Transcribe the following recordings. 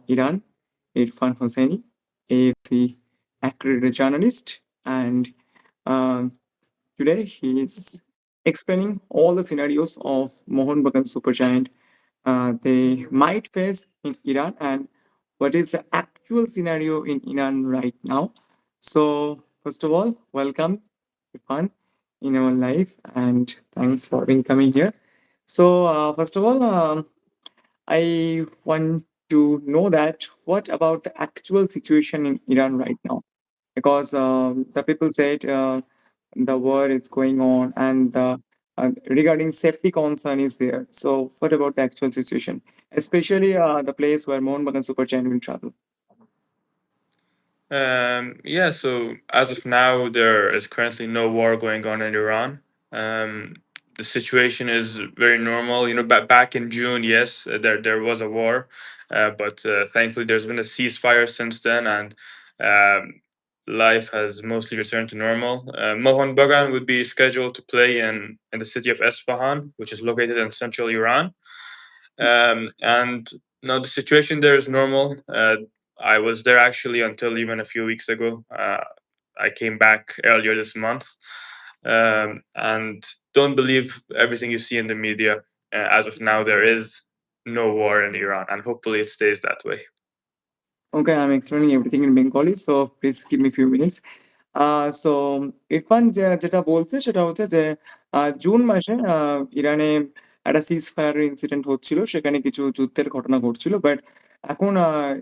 Iran, Irfan Hosseini, the accredited journalist, and uh, today he is explaining all the scenarios of Mohun Bagan Supergiant they might face in Iran and what is the actual scenario in Iran right now. So, first of all, welcome, Irfan, in our life, and thanks for being coming here. So, first of all, I want to know that what about the actual situation in Iran right now? Because the people said the war is going on and regarding safety concern is there. So what about the actual situation, especially the place where Mohun Bagan Super Giant will travel? Yeah, so as of now, there is currently no war going on in Iran. Um, the situation is very normal. You know, back in June, yes, there was a war, but thankfully there's been a ceasefire since then, and um, life has mostly returned to normal. Mohun Bagan would be scheduled to play in the city of Esfahan, which is located in central Iran. And no, the situation there is normal. I was there actually until even a few weeks ago. I came back earlier this month, and don't believe everything you see in the media. As of now, there is no war in Iran, and hopefully it stays that way. Okay, I'm explaining everything in Bengali, so please give me few minutes. So Irfan যেটা বলছে সেটা হচ্ছে যে June মাসে ইরানে একটা সিজ fire incident হচ্ছিল। সেখানে কিছু যুদ্ধের ঘটনা ঘটছিল। বাট এখন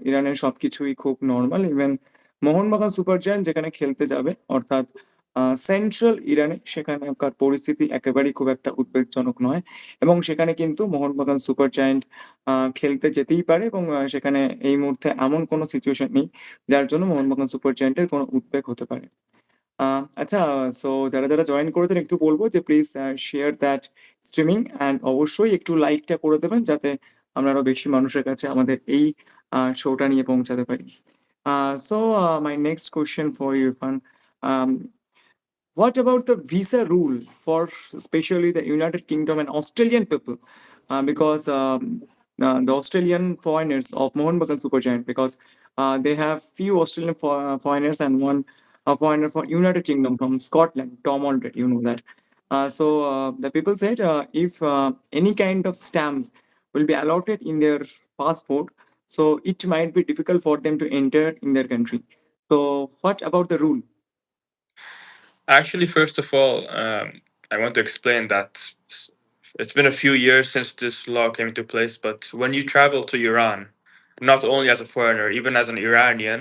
ইরানের সবকিছুই খুব normal. Even Mohun Bagan super giant যেখানে খেলতে যাবে অর্থাৎ সেন্ট্রাল ইরানে সেখানকার পরিস্থিতি একেবারেই খুব একটা উদ্বেগজনক নয়। এবং সেখানে কিন্তু মোহনবাগান সুপার জায়ান্ট খেলতে যেতেই পারে এবং সেখানে এই মুহূর্তে এমন কোনো সিচুয়েশন নেই যার জন্য মোহনবাগান সুপার জায়ান্টের কোনো উদ্বেগ হতে পারে। আচ্ছা, সো যারা জয়েন করেছেন একটু বলব যে please share that streaming and অবশ্যই একটু লাইকটা করে দেবেন যাতে আমরা আরো বেশি মানুষের কাছে আমাদের এই শোটা নিয়ে পৌঁছাতে পারি। So my next question for you, Irfan. Um, what about the visa rule for especially the United Kingdom and Australian people? Because the Australian foreigners of Mohun Bagan Supergiant, because they have few Australian foreigners and one foreigner from United Kingdom from Scotland, Tom Aldred, you know that. So the people said if any kind of stamp will be allotted in their passport, so it might be difficult for them to enter in their country. So what about the rule? Actually, first of all, I want to explain that it's been a few years since this law came into place, but when you travel to Iran, not only as a foreigner, even as an Iranian,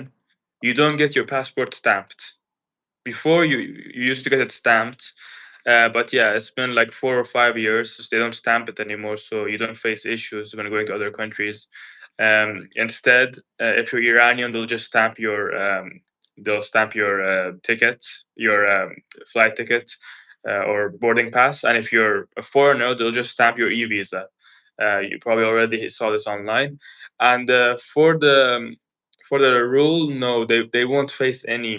you don't get your passport stamped. Before you used to get it stamped, but yeah, it's been like 4 or 5 years since they don't stamp it anymore, so you don't face issues when going to other countries. Instead, if you're Iranian, they'll stamp your ticket, your flight ticket, or boarding pass, and if you're a foreigner, they'll just stamp your e-visa. You probably already saw this online, and for the rule, no, they won't face any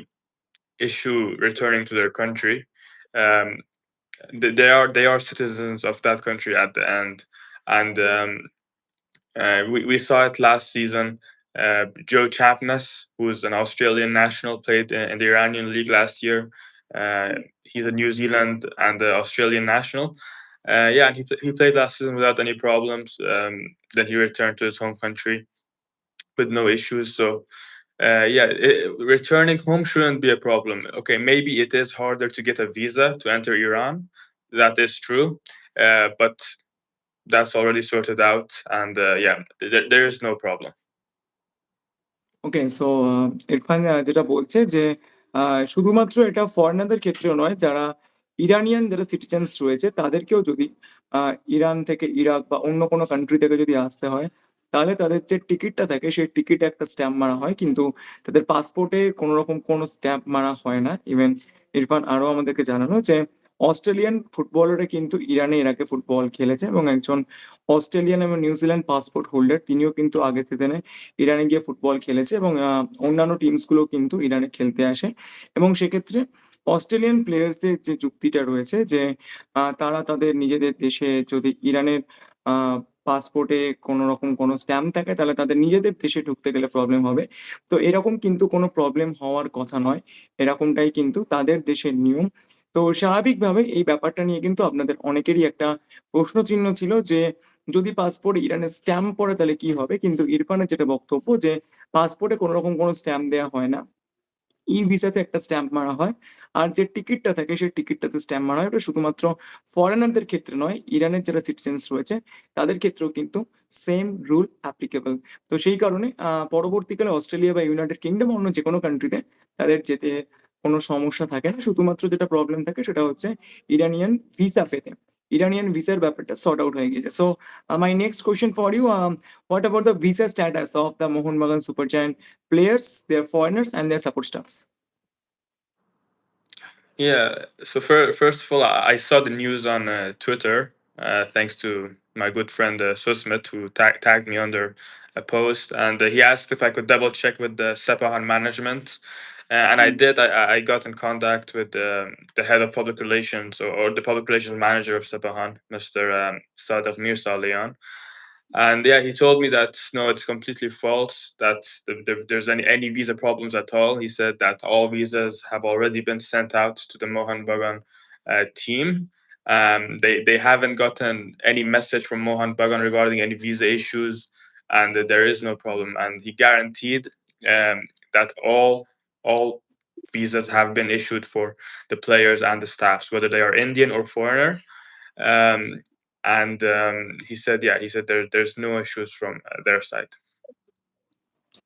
issue returning to their country. Um, they are citizens of that country at the end, and we saw it last season. Joe Champness, who's an Australian national, played in the Iranian league last year. He's a New Zealand and the Australian national. Yeah, and he played last season without any problems. Then he returned to his home country with no issues. So yeah, returning home shouldn't be a problem. Okay, maybe it is harder to get a visa to enter Iran. That is true, but that's already sorted out, and yeah, there is no problem. Okay, so Irfan যেটা বলছে যে শুধুমাত্র এটা ফরেনারদের ক্ষেত্রেও নয়, যারা Iranian যারা citizens রয়েছে তাদেরকেও যদি ইরান থেকে ইরাক বা অন্য কোনো কান্ট্রি থেকে যদি আসতে হয়, তাহলে তাদের যে টিকিটটা থাকে সেই টিকিটে একটা স্ট্যাম্প মারা হয়, কিন্তু তাদের পাসপোর্টে কোনো রকম কোনো স্ট্যাম্প মারা হয় না। ইভেন ইরফান আরও আমাদেরকে জানানো যে অস্ট্রেলিয়ান ফুটবলাররা কিন্তু ইরানে এর আগে ফুটবল খেলেছে এবং একজন অস্ট্রেলিয়ান এবং নিউজিল্যান্ড পাসপোর্ট হোল্ডার তিনিও কিন্তু আগের সিজনে ইরানে গিয়ে ফুটবল খেলেছে এবং অন্যান্য টিমসগুলো কিন্তু ইরানে খেলতে আসে এবং সেক্ষেত্রে অস্ট্রেলিয়ান প্লেয়ার্সদের যে যুক্তিটা রয়েছে যে তারা তাদের নিজেদের দেশে যদি ইরানের পাসপোর্টে কোনরকম কোনো স্ট্যাম্প থাকে তাহলে তাদের নিজেদের দেশে ঢুকতে গেলে প্রবলেম হবে। তো এরকম কিন্তু কোনো প্রবলেম হওয়ার কথা নয়। এরকমটাই কিন্তু তাদের দেশের নিয়ম। তো স্বাভাবিকভাবে এই ব্যাপারটা নিয়ে কিন্তু আপনাদের অনেকেরই একটা প্রশ্নচিহ্ন ছিল যে, যদি পাসপোর্টে ইরানের স্ট্যাম্প পড়ে তাহলে কি হবে? কিন্তু ইরফানের যেটা বক্তব্য যে, পাসপোর্টে কোনরকম কোনো স্ট্যাম্প দেয়া হয় না। ই-ভিসাতে একটা স্ট্যাম্প মারা হয়। আর যে টিকিটটা থাকে সেই টিকিটটাতে স্ট্যাম্প মারা হয়। ওটা শুধুমাত্র ফরেনারদের ক্ষেত্রে নয়, ইরানের যারা সিটিজেনস রয়েছে তাদের ক্ষেত্রেও কিন্তু সেম রুল অ্যাপ্লিকেবল। তো সেই কারণে পরবর্তীকালে অস্ট্রেলিয়া বা ইউনাইটেড কিংডম অন্য যেকোনো কান্ট্রিতে তাদের যেতে কোনো সমস্যা থাকে না। শুধুমাত্র যেটা প্রবলেম থাকে সেটা হচ্ছে ইরানিয়ান ভিসা পেতে। ইরানিয়ান ভিসার ব্যাপারটা সর্ট আউট হয়ে গিয়েছে। So my next question for you, what about the visa status of the Mohun Bagan super giant players, their foreigners, and their support staffs? Yeah. So first of all, I saw the news on Twitter, thanks to my good friend Susmit, who tagged me under a post, and he asked if I could double check with the Sepahan management, and I Mm. did. I got in contact with the head of public relations, or the public relations manager of Sepahan, Mr. Sadaf Mirza Leon. And yeah, he told me that no, it's completely false. That there's any visa problems at all. He said that all visas have already been sent out to the Mohan Bagan team. They haven't gotten any message from Mohan Bagan regarding any visa issues, and there is no problem. And he guaranteed that all visas have been issued for the players and the staffs, whether they are Indian or foreigner. Um, and he said, yeah, he said there's no issues from their side.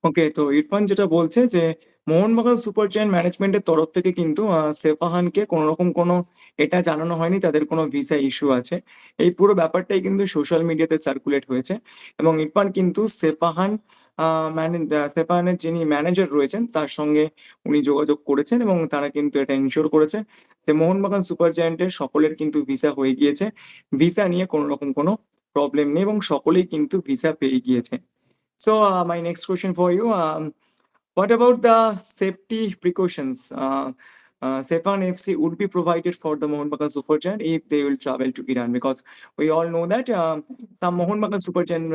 ওকে, তো ইরফান যেটা বলছে যে Mohun Bagan super giant ম্যানেজমেন্টের তরফ থেকে কিন্তু সেফাহানকে কোনোরকম কোনো এটা জানানো হয়নি তাদের কোনো ভিসা ইস্যু আছে। এই পুরো ব্যাপারটাই কিন্তু সোশ্যাল মিডিয়াতে সার্কুলেট হয়েছে এবং ইরফান কিন্তু সেফাহানের যিনি ম্যানেজার রয়েছেন তার সঙ্গে উনি যোগাযোগ করেছেন এবং তারা কিন্তু এটা এনশিওর করেছে যে মোহনবাগান সুপার জায়ান্টের সকলের কিন্তু ভিসা হয়ে গিয়েছে। ভিসা নিয়ে কোনোরকম কোনো প্রবলেম নেই এবং সকলেই কিন্তু ভিসা পেয়ে গিয়েছে। So, my next question for you, what about the safety precautions? Sepan FC would be provided for the Mohun Bagan Super Giant if they will travel to Iran, because we all know that some Mohun Bagan Super Giant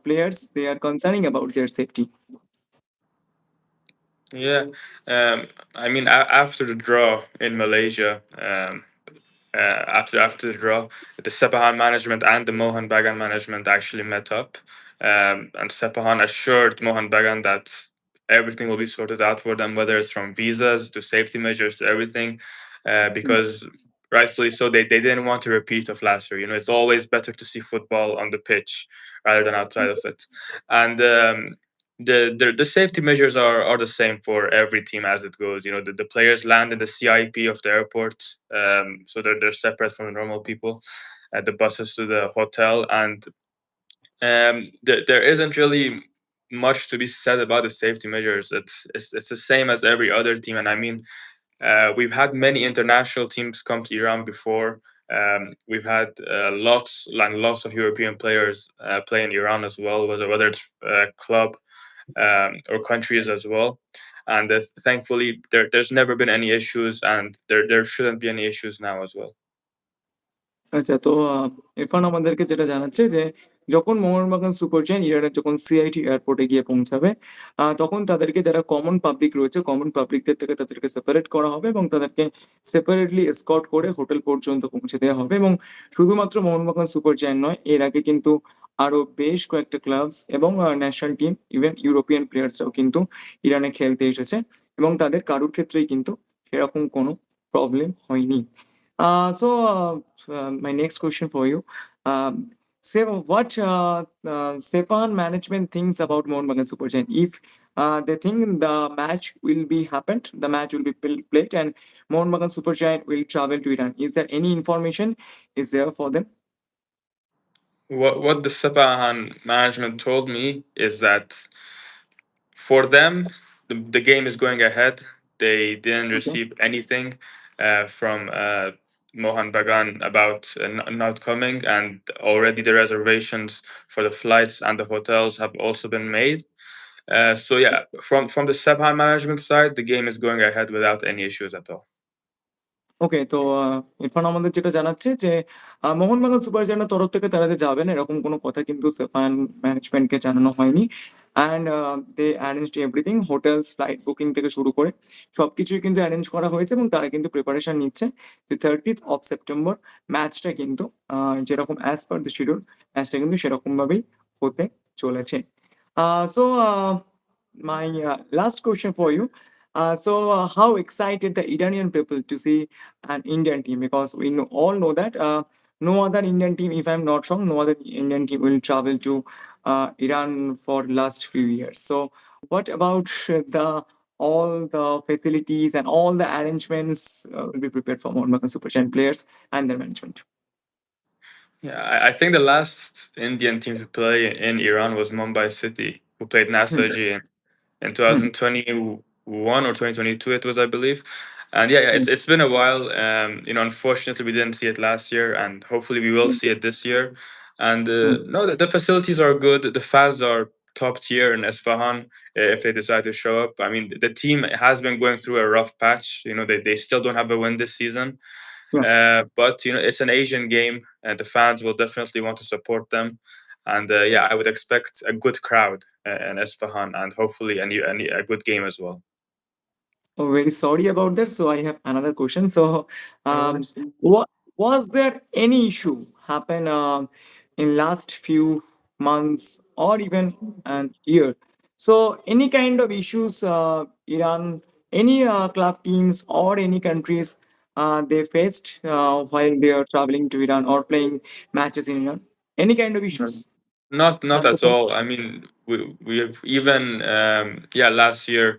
players, they are concerning about their safety. Yeah, I mean, after the draw in Malaysia, after the draw, the Sepahan management and the Mohan Bagan management actually met up, and Sepahan assured Mohan Bagan that everything will be sorted out for them, whether it's from visas to safety measures to everything, because rightfully so, they didn't want to repeat of last year. You know, it's always better to see football on the pitch rather than outside of it, and. The safety measures are the same for every team as it goes. You know, the players land in the CIP of the airport, so they're separate from the normal people at the buses to the hotel, and there isn't really much to be said about the safety measures. It's the same as every other team, and I mean, we've had many international teams come to Iran before. We've had lots and lots of European players play in Iran as well, whether it's club or countries as well. And thankfully, there's never been any issues, and there shouldn't be any issues now as well. আচ্ছা, তো ইরফান আমাদেরকে যেটা জানাচ্ছে যে, যখন Mohun Bagan super giant ইরানের যখন CIT এয়ারপোর্টে গিয়ে পৌঁছাবে, তখন তাদেরকে যারা কমন পাবলিক রয়েছে, কমন পাবলিকদের থেকে তাদেরকে সেপারেট করা হবে এবং তাদেরকে সেপারেটলি এসকর্ট করে হোটেল পর্যন্ত পৌঁছে দেওয়া হবে এবং শুধুমাত্র মোহনবাগান সুপার জায়ান্ট নয়, এর আগে কিন্তু আরো বেশ কয়েকটা ক্লাবস এবং ন্যাশনাল টিম, ইভেন ইউরোপিয়ান প্লেয়ার্সরাও কিন্তু ইরানে খেলতে এসেছে এবং তাদের কারোর ক্ষেত্রেই কিন্তু সেরকম কোনো প্রবলেম হয়নি। My next question for you. Say what Stefan management thinks about Mohun Bagan Super Giant. If they think the match will be happened, the match will be played, and Mohun Bagan Super Giant will travel to Iran. Is there any information is there for them? What the Sepahan management told me is that for them, the game is going ahead. They didn't Okay. receive anything from Mohan Bagan about not coming, and already the reservations for the flights and the hotels have also been made. So yeah, from the Sepahan management side, the game is going ahead without any issues at all. ওকে, তো ইরফান আমাদের যেটা জানাচ্ছে যে Mohun Bagan super জায়ান্টের তরফ থেকে তারা যে যাবেন এরকম কোনো কথা কিন্তু সেফান ম্যানেজমেন্টকে জানানো হয়নি। And they arranged everything, hotels, flight booking থেকে শুরু করে সবকিছুই কিন্তু অ্যারেঞ্জ করা হয়েছে এবং তারা কিন্তু প্রিপারেশন নিচ্ছে যে 30th অফ সেপ্টেম্বর ম্যাচটা কিন্তু যেরকম অ্যাজ পার দ্য শিডিউল ম্যাচটা কিন্তু সেরকমভাবেই হতে চলেছে। So my last question for you. How excited the Iranian people to see an Indian team? Because we all know that no other Indian team, if I'm not wrong, no other Indian team will travel to Iran for last few years. So, what about the all the facilities and all the arrangements will be prepared for Mohan Super Giant players and their management? Yeah, I think the last Indian team to play in Iran was Mumbai City, who played Hmm, Nasaji in hmm, 2021 or 2022 it was, I believe. And yeah, hmm, it's been a while. Unfortunately we didn't see it last year, and hopefully we will hmm, see it this year. And hmm, no, the facilities are good. The fans are top tier in Esfahan, if they decide to show up. I mean, the team has been going through a rough patch. They still don't have a win this season. yeah. But it's an Asian game, and the fans will definitely want to support them. And yeah, I would expect a good crowd in Esfahan, and hopefully a good game as well. Oh, very sorry about that. So I have another question. So, No um, worries. what was there any issue happen in last few months or even an year? So, any kind of issues, Iran, any club teams or any countries they faced while they are traveling to Iran or playing matches in Iran? Any kind of Um, issues Not that they at faced? all. I mean, we have even yeah, last year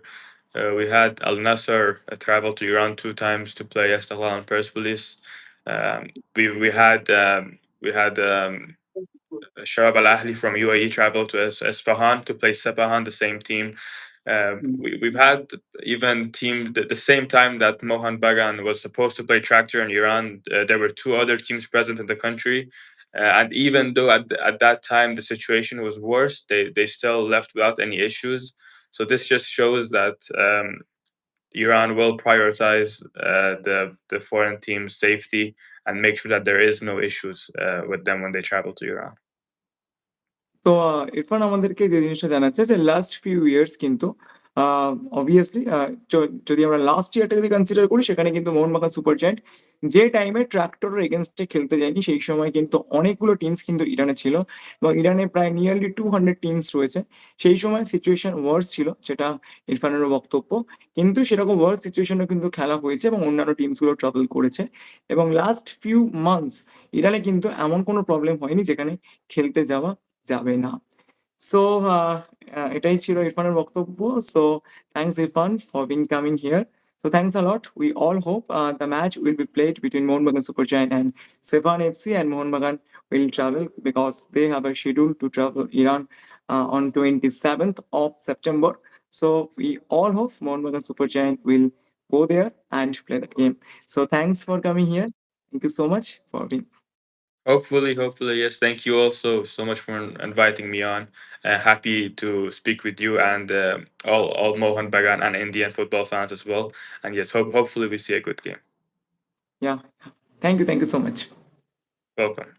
we had Al Nassr travel to Iran 2 times to play Esteghlal and Persepolis. We had Shabab Al Ahli from UAE traveled to Esfahan to play Sepahan, the same team. Mm. We've had even teams the same time that Mohan Bagan was supposed to play Tractor in Iran. There were two other teams present in the country. And even though at that time the situation was worse, they still left without any issues. So this just shows that Iran will prioritize the foreign team's safety and make sure that there is no issues with them when they travel to Iran. তো ইরফান আমাদেরকে যে জিনিসটা জানাচ্ছে যে last few years কিন্তু obviously যদি আমরা last ইয়ারটা যদি কনসিডার করি সেখানে কিন্তু মোহনবাগান সুপার জায়ান্ট যে টাইমে ট্রাক্টরের এগেনস্টে খেলতে যায়নি সেই সময় কিন্তু অনেকগুলো টিমস কিন্তু ইরানে ছিল এবং ইরানে প্রায় নিয়ারলি 200 টিমস রয়েছে। সেই সময় সিচুয়েশন ওয়ার্স ছিল, যেটা ইরফানেরও বক্তব্য। কিন্তু সেরকম ওয়ার্স সিচুয়েশনে কিন্তু খেলা হয়েছে এবং অন্যান্য টিমসগুলো ট্রাভেল করেছে এবং লাস্ট ফিউ মান্থস ইরানে কিন্তু এমন কোনো প্রবলেম হয়নি যেখানে খেলতে যাওয়া যাবে না। সো এটাই ছিল ইরফানের বক্তব্য। So thanks Irfan for being coming here. So thanks a lot. We all hope the match will be played between Mohun Bagan Super Giant and Sevan FC, and Mohun Bagan will travel because they have a schedule to travel Iran on 27th of September. So we all hope Mohun Bagan Super Giant will go there and play the game. So thanks for coming here. Thank you so much for being. Hopefully, yes. Thank you also so much for inviting me on. Happy to speak with you and all Mohan Bagan and Indian football fans as well. And yes, hopefully we see a good game. Yeah. Thank you. Thank you so much. Welcome.